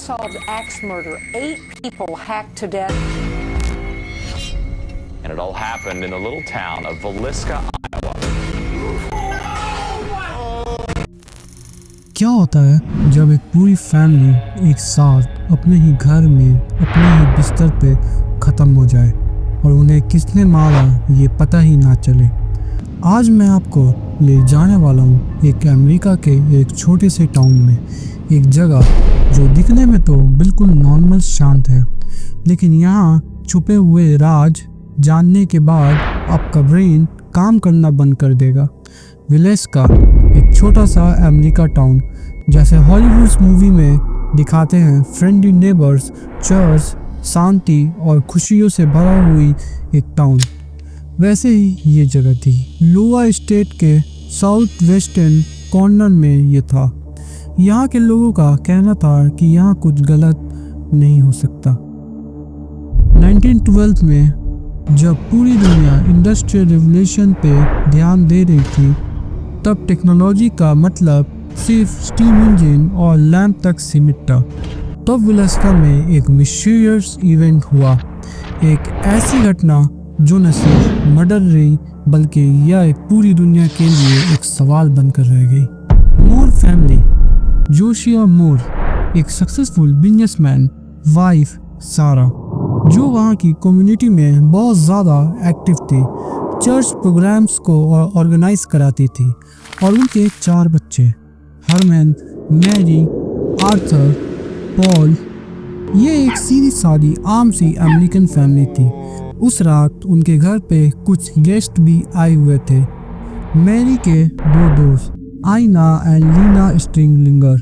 unsolved axe murder. 8 people hacked to death. And it all happened in the little town of Villisca, Iowa. क्या होता है जब एक पूरी फैमिली एक साथ अपने ही घर में अपने ही बिस्तर पे ख़त्म हो जाए और उन्हें किसने मारा ये पता ही ना चले। आज मैं आपको ले जाने वाला हूँ एक अमेरिका के एक छोटे से टाउन में, एक जगह जो दिखने में तो बिल्कुल नॉर्मल शांत है, लेकिन यहाँ छुपे हुए राज जानने के बाद आपका ब्रेन काम करना बंद कर देगा। विलेस्का एक छोटा सा अमेरिका टाउन, जैसे हॉलीवुड मूवी में दिखाते हैं, फ्रेंडली नेबर्स, चर्च, शांति और खुशियों से भरा हुई एक टाउन, वैसे ही ये जगह थी। लोआ स्टेट के साउथ वेस्टर्न कॉर्नर में ये था। यहाँ के लोगों का कहना था कि यहाँ कुछ गलत नहीं हो सकता। 1912 में जब पूरी दुनिया इंडस्ट्रियल रिवोल्यूशन पे ध्यान दे रही थी, तब टेक्नोलॉजी का मतलब सिर्फ स्टीम इंजन और लैंप तक सीमित था। तब विलेस्का में एक मिस्टीरियस इवेंट हुआ, एक ऐसी घटना जो न सिर्फ मर्डर रही बल्कि यह एक पूरी दुनिया के लिए एक सवाल बनकर रह गई। मूर फैमिली, जोशिया मूर एक सक्सेसफुल बिजनेसमैन, वाइफ सारा जो वहाँ की कम्युनिटी में बहुत ज़्यादा एक्टिव थी, चर्च प्रोग्राम्स को ऑर्गेनाइज कराती थी, और उनके 4 बच्चे, हरमैन, मैरी, आर्थर, पॉल। ये एक सीधी सादी आम सी अमेरिकन फैमिली थी। उस रात उनके घर पे कुछ गेस्ट भी आए हुए थे। मैरी के 2 दोस्त, आइना एंड लीना स्ट्रिंगलिंगर,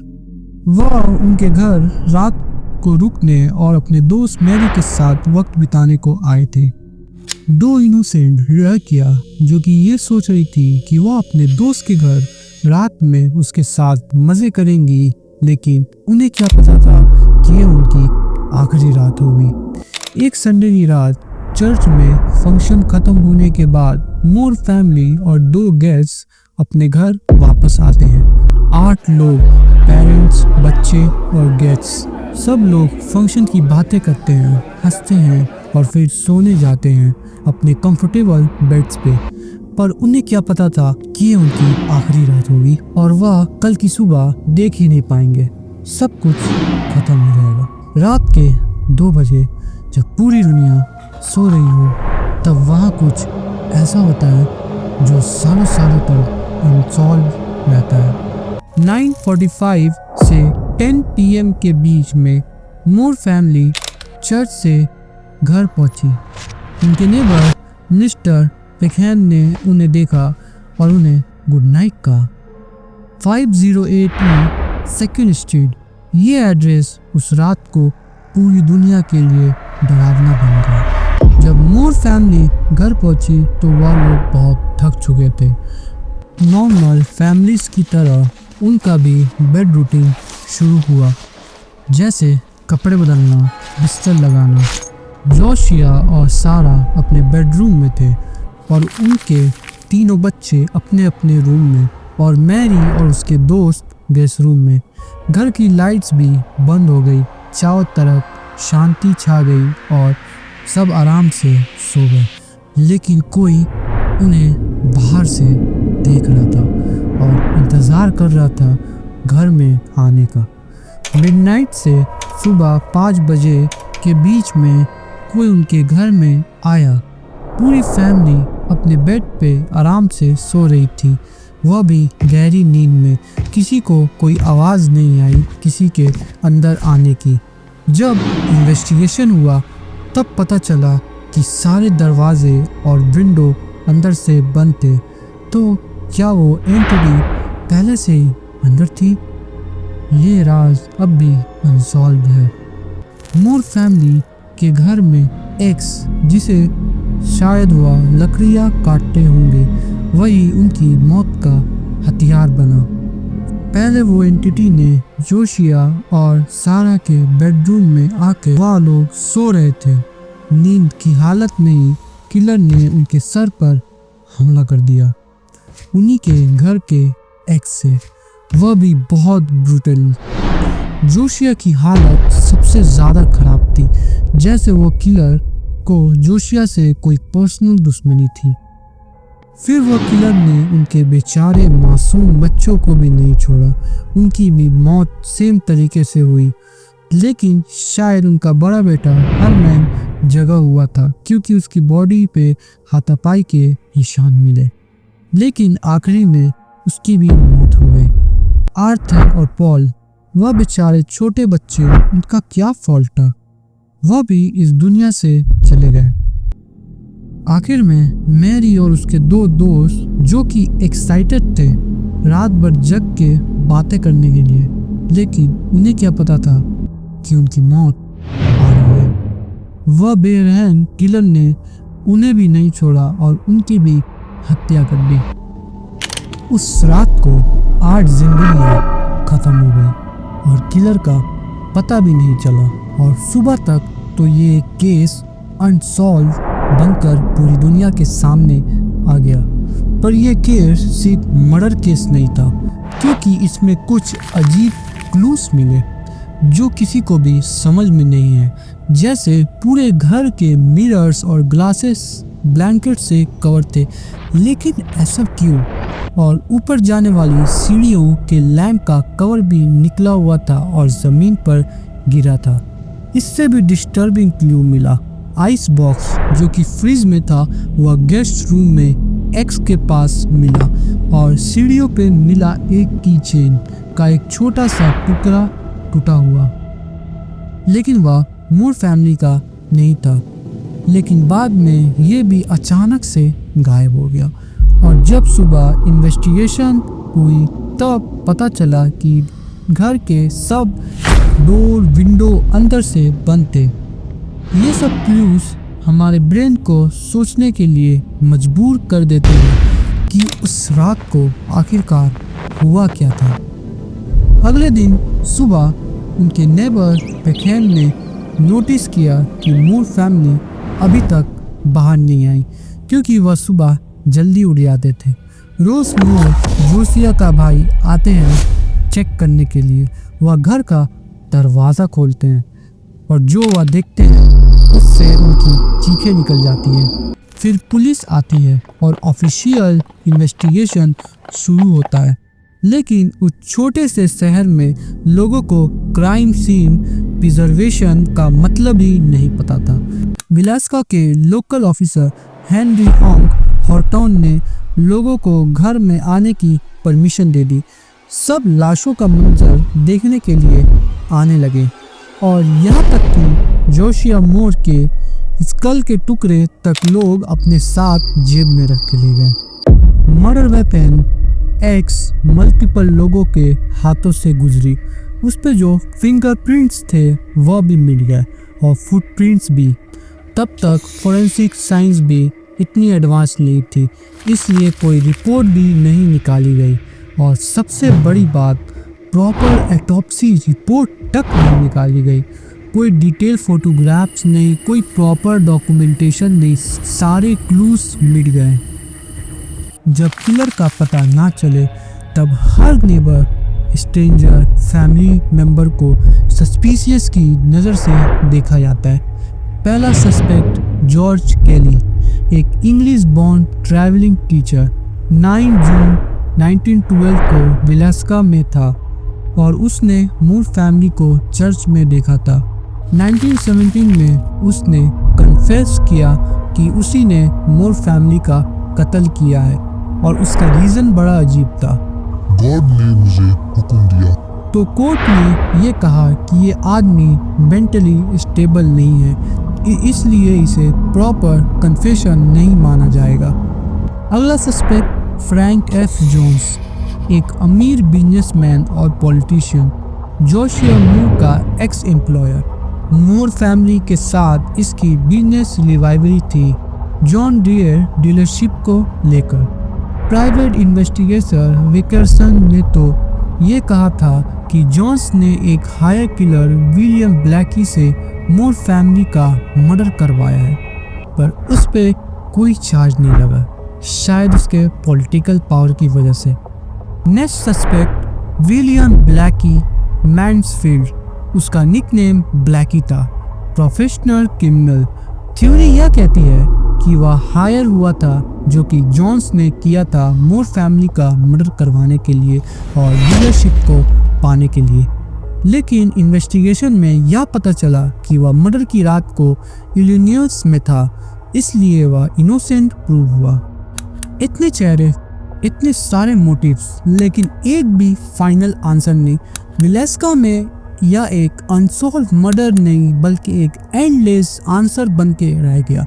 वह उनके घर रात को रुकने और अपने दोस्त मैरी के साथ वक्त बिताने को आए थे। 2 इनोसेंट लड़कियां जो कि ये सोच रही थी कि वह अपने दोस्त के घर रात में उसके साथ मज़े करेंगी, लेकिन उन्हें क्या पता था कि ये उनकी आखिरी रात होगी। एक संडे की रात चर्च में फंक्शन ख़त्म होने के बाद मूर फैमिली और 2 गेस्ट्स अपने घर वापस आते हैं। 8 लोग, पेरेंट्स, बच्चे और गेस्ट्स, सब लोग फंक्शन की बातें करते हैं, हंसते हैं और फिर सोने जाते हैं अपने कंफर्टेबल बेड्स पे। पर उन्हें क्या पता था कि ये उनकी आखिरी रात होगी और वह कल की सुबह देख ही नहीं पाएंगे, सब कुछ खत्म हो जाएगा। रात के 2 बजे जब पूरी दुनिया सो रही हो, तब वहाँ कुछ ऐसा होता है जो सालों सालों तक अनसॉल्व रहता है। 9:45 से 10 PM के बीच में मूर फैमिली चर्च से घर पहुंची। उनके नेबर मिस्टर पेखैन ने उन्हें देखा और उन्हें गुड नाइट कहा। 508 सेकेंड स्ट्रीट, ये एड्रेस उस रात को पूरी दुनिया के लिए डरावना बन गया। जब मूर फैमिली घर पहुंची तो वह लोग बहुत थक चुके थे। नॉर्मल फैमिलीज की तरह उनका भी बेड रूटीन शुरू हुआ, जैसे कपड़े बदलना, बिस्तर लगाना। जोशिया और सारा अपने बेडरूम में थे और उनके तीनों बच्चे अपने अपने रूम में, और मैरी और उसके दोस्त गेस्ट रूम में। घर की लाइट्स भी बंद हो गई, चारों तरफ शांति छा गई और सब आराम से सो गए। लेकिन कोई उन्हें बाहर से देख रहा था और इंतज़ार कर रहा था घर में आने का। मिडनाइट से सुबह 5 बजे के बीच में कोई उनके घर में आया। पूरी फैमिली अपने बेड पे आराम से सो रही थी, वह भी गहरी नींद में। किसी को कोई आवाज़ नहीं आई किसी के अंदर आने की। जब इन्वेस्टिगेशन हुआ तब पता चला कि सारे दरवाजे और विंडो अंदर से बंद थे। तो क्या वो एंटिटी पहले से ही अंदर थी? ये राज अब भी अनसॉल्व है। मूर फैमिली के घर में एक्स, जिसे शायद वह लकड़ियाँ काटते होंगे, वही उनकी मौत का हथियार बना। पहले वो एंटिटी ने जोशिया और सारा के बेडरूम में आके, वह लोग सो रहे थे नींद की हालत में ही किलर ने उनके सर पर हमला कर दिया। उन्हीं के घर के एक्स से, वह भी बहुत ब्रूटली। जोशिया की हालत सबसे ज़्यादा खराब थी, जैसे वो किलर को जोशिया से कोई पर्सनल दुश्मनी थी। फिर वो किलर ने उनके बेचारे मासूम बच्चों को भी नहीं छोड़ा। उनकी भी मौत सेम तरीके से हुई, लेकिन शायद उनका बड़ा बेटा हरमैन जगा हुआ था क्योंकि उसकी बॉडी पे हाथापाई के निशान मिले। लेकिन आखिरी में उसकी भी मौत हो गई। आर्थर और पॉल, वह बेचारे छोटे बच्चे, उनका क्या फॉल्ट था, वह भी इस दुनिया से चले गए। आखिर में मैरी और उसके दो दोस्त, जो कि एक्साइटेड थे रात भर जग के बातें करने के लिए, लेकिन उन्हें क्या पता था कि उनकी मौत आ रही है। वह बेरहम किलर ने उन्हें भी नहीं छोड़ा और उनकी भी हत्या कर दी। उस रात को 8 जिंदगियां खत्म हो गई और किलर का पता भी नहीं चला, और सुबह तक तो ये केस अनसॉल्व बनकर पूरी दुनिया के सामने आ गया। पर यह केस सिर्फ मर्डर केस नहीं था, क्योंकि इसमें कुछ अजीब क्लूज मिले जो किसी को भी समझ में नहीं है। जैसे पूरे घर के मिरर्स और ग्लासेस ब्लैंकेट से कवर थे, लेकिन ऐसा क्यों? और ऊपर जाने वाली सीढ़ियों के लैंप का कवर भी निकला हुआ था और ज़मीन पर गिरा था। इससे भी डिस्टर्बिंग क्लू मिला। आइस बॉक्स जो कि फ्रिज में था, वह गेस्ट रूम में एक्स के पास मिला, और सीढ़ियों पे मिला एक की चेन का एक छोटा सा टुकड़ा टूटा हुआ, लेकिन वह मूर फैमिली का नहीं था। लेकिन बाद में ये भी अचानक से गायब हो गया, और जब सुबह इन्वेस्टिगेशन हुई तब पता चला कि घर के सब डोर विंडो अंदर से बंद थे। ये सब क्लूज हमारे ब्रेन को सोचने के लिए मजबूर कर देते हैं कि उस रात को आखिरकार हुआ क्या था। अगले दिन सुबह उनके नेबर पेकहैम ने नोटिस किया कि मूर फैमिली अभी तक बाहर नहीं आई, क्योंकि वह सुबह जल्दी उठ जाते थे। रोज मूर, जोशिया का भाई, आते हैं चेक करने के लिए। वह घर का दरवाज़ा खोलते हैं और जो वह देखते हैं उससे उनकी चीखें निकल जाती हैं। फिर पुलिस आती है और ऑफिशियल इन्वेस्टिगेशन शुरू होता है, लेकिन उस छोटे से शहर में लोगों को क्राइम सीन प्रिजर्वेशन का मतलब ही नहीं पता था। विलास्का के local officer Henry Aung Horton ने लोगों को घर में आने की परमिशन दे दी। सब लाशों का मंजर देखने के लिए आने लगे, और यहाँ तक कि जोशिया मूर के स्कल के टुकड़े तक लोग अपने साथ जेब में रख के ले गए। मर्डर वेपन एक्स मल्टीपल लोगों के हाथों से गुजरी। उस पे जो फिंगरप्रिंट्स थे वह भी मिल गए, और फुटप्रिंट्स भी। तब तक फोरेंसिक साइंस भी इतनी एडवांस नहीं थी, इसलिए कोई रिपोर्ट भी नहीं निकाली गई। और सबसे बड़ी बात, प्रॉपर ऑटोप्सी रिपोर्ट तक नहीं निकाली गई। कोई डिटेल फोटोग्राफ्स नहीं, कोई प्रॉपर डॉक्यूमेंटेशन नहीं, सारे क्लूज मिट गए। जब किलर का पता ना चले तब हर नेबर, स्ट्रेंजर, फैमिली मेंबर को सस्पिशियस की नज़र से देखा जाता है। पहला सस्पेक्ट जॉर्ज केली, एक इंग्लिश बॉर्न ट्रैवलिंग टीचर, 9 जून 1912 को विलास्का में था, और उसने मूर फैमिली को चर्च में देखा था। 1917 में उसने कन्फेस किया कि उसी ने मूर फैमिली का कत्ल किया है, और उसका रीज़न बड़ा अजीब था। गॉड ने मुझे हुक्म दिया। तो कोर्ट ने ये कहा कि ये आदमी मेंटली स्टेबल नहीं है, इसलिए इसे प्रॉपर कन्फेशन नहीं माना जाएगा। अगला सस्पेक्ट फ्रैंक एफ जोन्स, एक अमीर बिजनेसमैन और पॉलिटिशियन, जोशिया मूर का एक्स एम्प्लॉयर। मूर फैमिली के साथ इसकी बिजनेस रिवाइवरी थी, जॉन डियर डीलरशिप को लेकर। प्राइवेट इन्वेस्टिगेटर विकर्सन ने तो ये कहा था कि जॉन्स ने एक हायर किलर विलियम ब्लैकी से मूर फैमिली का मर्डर करवाया है, पर उस पे कोई चार्ज नहीं लगा, शायद उसके पॉलिटिकल पावर की वजह से। Next suspect William Blackie, Mansfield, उसका निकनेम ब्लैकी था, प्रोफेशनल क्रिमिनल। थ्योरी यह कहती है कि वह हायर हुआ था जो कि जोन्स ने किया था मोर फैमिली का मर्डर करवाने के लिए और डीलरशिप को पाने के लिए। लेकिन इन्वेस्टिगेशन में यह पता चला कि वह मर्डर की रात को इलिनॉइस में था, इसलिए वह इनोसेंट प्रूव हुआ। इतने चेहरे, इतने सारे मोटिव्स, लेकिन एक भी फाइनल आंसर नहीं। विलेस्का में यह एक अनसॉल्व मर्डर नहीं बल्कि एक एंडलेस आंसर बन के रह गया।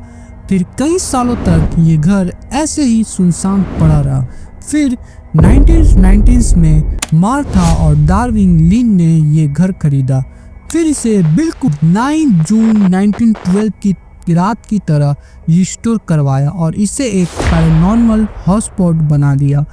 फिर कई सालों तक ये घर ऐसे ही सुनसान पड़ा रहा। फिर 1990s में मार्था और डार्विन लिन ने ये घर खरीदा। फिर इसे बिल्कुल 9 जून 1912 की रात की तरह रिस्टोर करवाया और इसे एक पैरानॉर्मल हॉटस्पॉट बना दिया।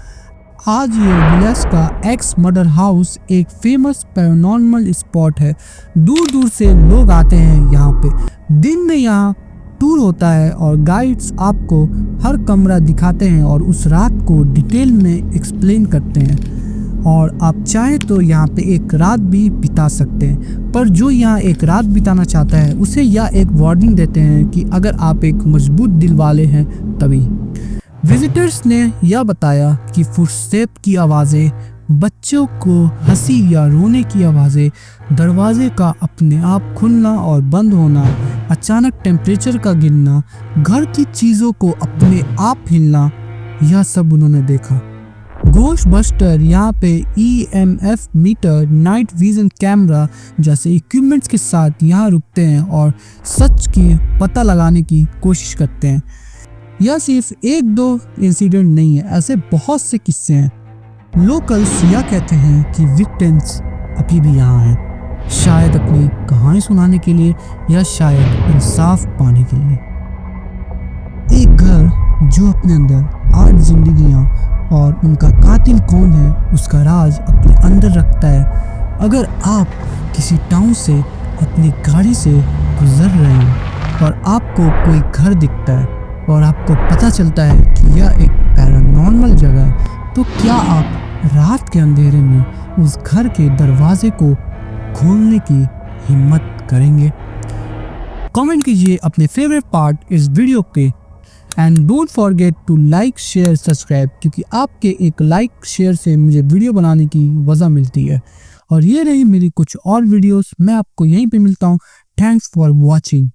आज ये विलेस्का एक्स मर्डर हाउस एक फेमस पैरानॉर्मल स्पॉट है। दूर दूर से लोग आते हैं यहाँ पे। दिन में यहाँ टूर होता है और गाइड्स आपको हर कमरा दिखाते हैं और उस रात को डिटेल में एक्सप्लेन करते हैं। और आप चाहें तो यहाँ पे एक रात भी बिता सकते हैं, पर जो यहाँ एक रात बिताना चाहता है उसे यह एक वार्निंग देते हैं कि अगर आप एक मजबूत दिल वाले हैं तभी। विजिटर्स ने यह बताया कि फुटस्टेप की आवाज़ें, बच्चों को हंसी या रोने की आवाज़ें, दरवाजे का अपने आप खुलना और बंद होना, अचानक टेम्परेचर का गिरना, घर की चीज़ों को अपने आप हिलना, यह सब उन्होंने देखा। घोस्ट बस्टर यहाँ पे EMF meter, night vision camera जैसे इक्विपमेंट्स के साथ यहाँ रुकते हैं और सच की पता लगाने की कोशिश करते हैं। यह सिर्फ एक दो इंसिडेंट नहीं है, ऐसे बहुत से किस्से हैं। लोकल्स यह कहते हैं कि विक्टिम्स अभी भी यहाँ हैं, शायद अपनी कहानी सुनाने के लिए या शायद इंसाफ पाने के लिए। एक घर जो अपने अंदर 8 जिंदगियाँ और उनका कातिल कौन है उसका राज अपने अंदर रखता है। अगर आप किसी टाउन से अपनी गाड़ी से गुजर रहे हैं और आपको कोई घर दिखता है और आपको पता चलता है कि यह एक पैरानॉर्मल जगह है, तो क्या आप रात के अंधेरे में उस घर के दरवाजे को खोलने की हिम्मत करेंगे? कमेंट कीजिए अपने फेवरेट पार्ट इस वीडियो के end don't forget to like, share, subscribe, क्योंकि आपके एक लाइक शेयर से मुझे वीडियो बनाने की वजह मिलती है। और ये रही मेरी कुछ और वीडियोस, मैं आपको यहीं पे मिलता हूँ। Thanks for watching.